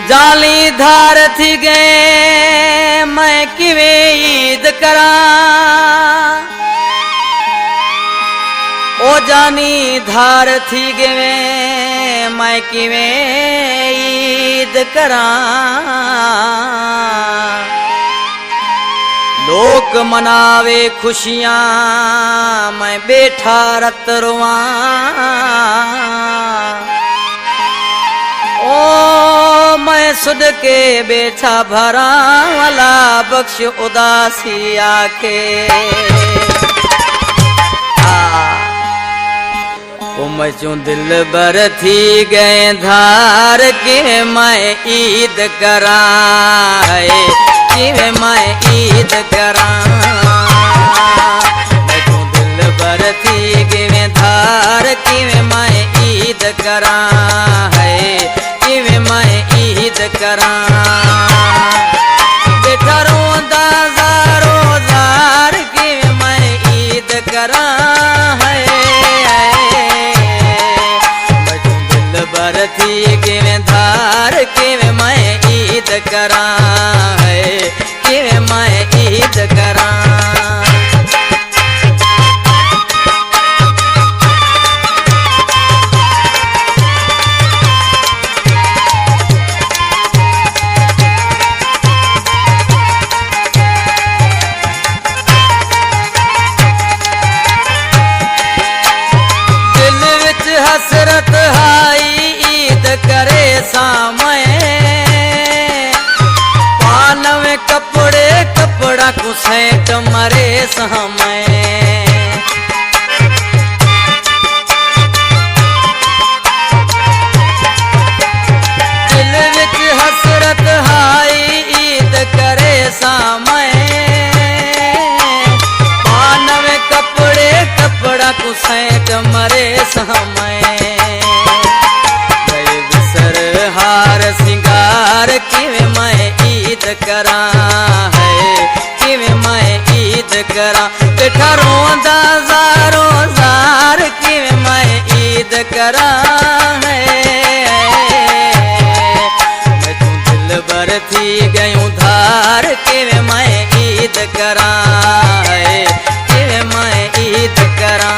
जाली धार थी गए मैं किवे ईद करा ओ जानी धार थी गए मैं किवे ईद करा लोक मनावे खुशियां मैं बैठा रत रुआ ओ मैं सुध के बैठा भरा वाला बख्श उदासी आके मचू दिल बर थी गए धार के मैं ईद करा कि मैं ईद करा मचू दिल बर थी गए धार कि मैं ईद करा कि मैं ईद करा बेटा रोंदा ज़ारो ज़ार कि मैं ईद करा थी कि धार कि मैं ईद करा कि मैं ईद करा दिल विच हसरत हाई करे सामय पानवे कपड़े कपड़ा कुसैट मरे समय दिल विच हसरत हाई ईद करे सामय पानवे कपड़े कपड़ा कुसैट मरे समय हार सिंगार कि मैं ईद करा कि मैं ईद करा बेटा रोंदा ज़ारो ज़ार कि मैं ईद करा मैं तू दिल बर थी गयूं धार कि मैं ईद करा कि मैं ईद करा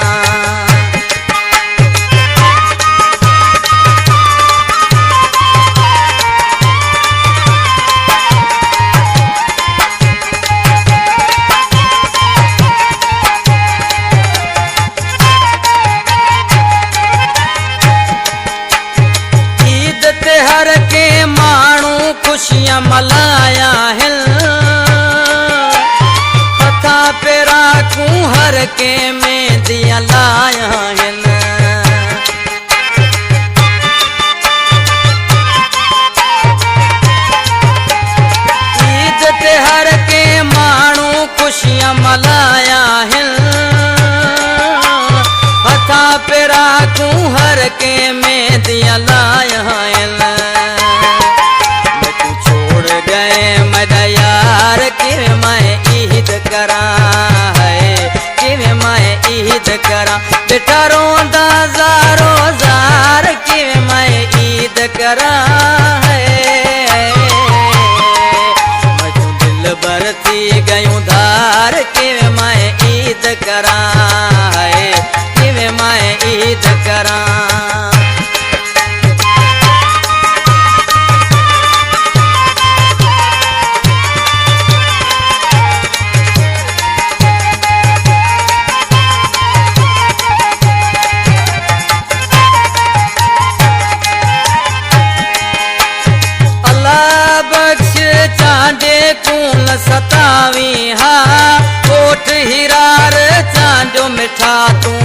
हर के मानू खुशियां मलाया हिल हथा पे राखूं हर के में दिया लाया हिल ईद ते हर के मानू खुशियां मलाया हिल हथा पे राखूं हर के में दिया लाया हिल यार कि मैं ईद करा कि मैं ईद करा बेटा रोंदा ज़ारो ज़ार कि मैं ईद करा मैं तू दिल बर थी गयूं धार कि मैं ईद करा कि मैं ईद करा चांडे कूल सतावी हा कोट हिरार चांडो मिठा तू